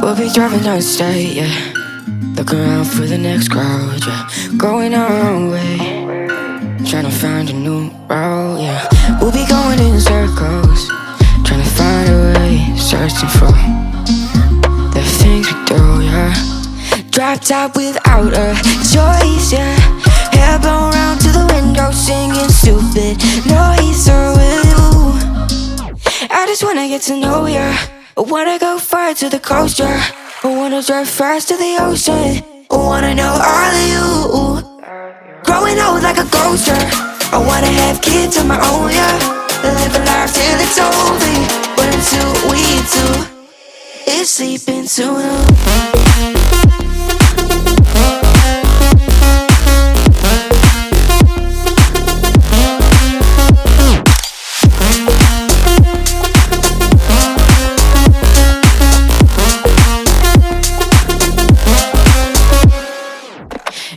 We'll be driving down the state, yeah. Looking around for the next crowd, yeah. Going our own way, trying to find a new route, yeah. We'll be going in circles, trying to find a way, searching for the things we do, yeah. Drop top without a choice, yeah. Hair blown round to the window, singing stupid noise. Or with you, I just wanna get to know ya. I wanna go far to the coast, yeah. I wanna drive fast to the ocean. I wanna know all of you. Growing old like a ghost, yeah. I wanna have kids of my own, yeah. Live a life till it's over. But until we do, it's sleeping too long.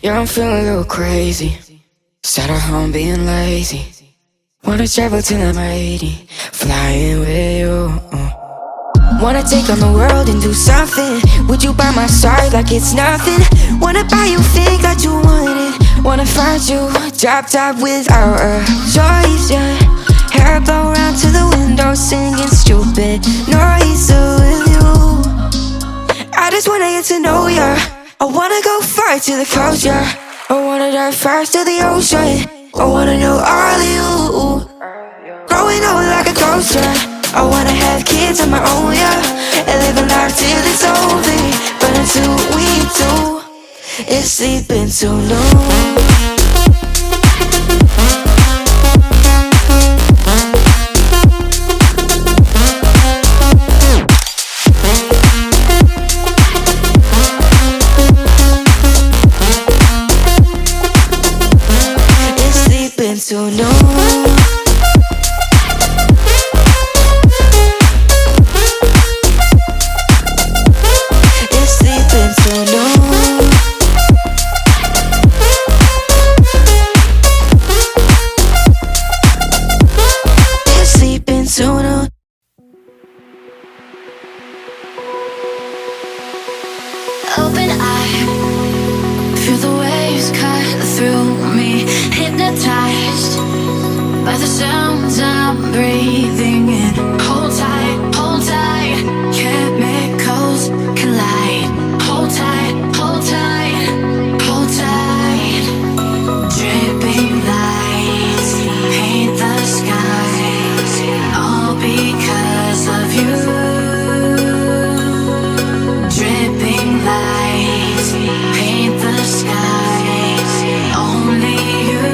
Yeah, I'm feeling a little crazy. Sat at home being lazy. Wanna travel till I'm 80, flying with you. Wanna take on the world and do something. Would you by my side like it's nothing? Wanna buy you things that you wanted. Wanna find you, drop top without a choice, yeah. Hair blow round to the window, singing stupid noise. With you, I just wanna get to know ya. I wanna go far to the coast, yeah. I wanna dive fast to the ocean. I wanna know all of you. Growing old like a ghost, yeah. I wanna have kids of my own, yeah. And live a life till it's over. But until we do, it's sleeping too long. Too long. It's sleeping too long. It's sleeping too long. Open eye, feel the waves cut through me. Hypnotized by the sounds I'm breathing in. Hold tight, chemicals collide. Hold tight, hold tight, hold tight. Dripping lights paint the skies, all because of you. Dripping lights paint the skies, only you.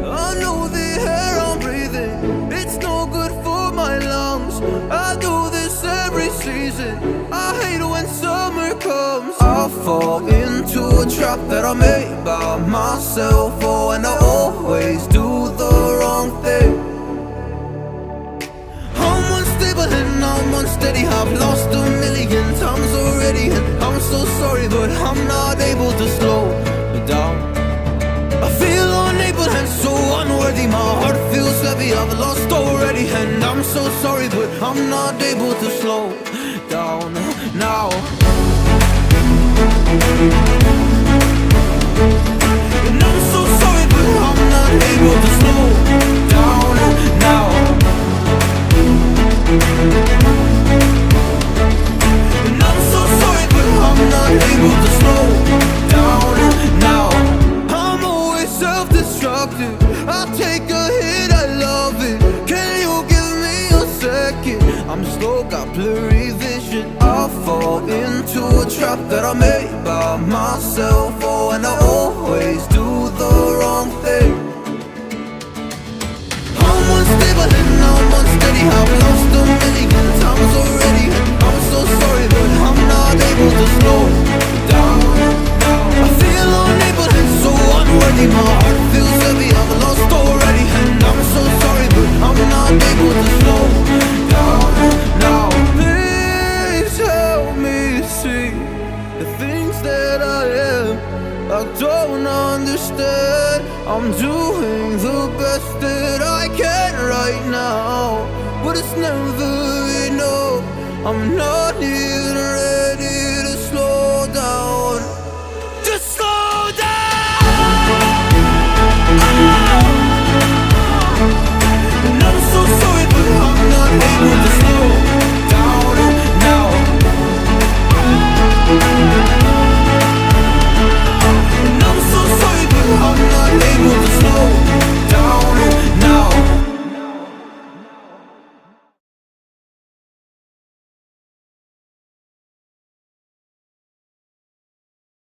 I know the air I'm breathing, it's no good for my lungs. I do this every season, I hate when summer comes. I fall into a trap that I made by myself. Oh, and I always do the wrong thing. I'm unstable and I'm unsteady, I've lost a million times already, and I'm so sorry, but I'm not able to slow down. I feel unable and so unworthy, my heart feels heavy, I've lost already, and I'm so sorry, but I'm not able to slow down now. And I'm so sorry, but I'm not able to slow down now. And I'm so sorry, but I'm not able to slow down now. I'm always self-destructive, I take a hit, I love it. Can you give me a second? I'm slow, got blurry vision, I fall into a trap that I made by myself. Oh, and I always do the wrong thing. I'm unstable and I'm unsteady, I've lost a million times already, and I'm so sorry, but I'm not able to slow down. I feel unable and so unworthy, my heart feels heavy, I've lost already, and I'm so sorry, but I'm not able to slow down now. Please help me see the things that I am, I don't understand. I'm doing the best that I can right now, but it's never enough. I'm not here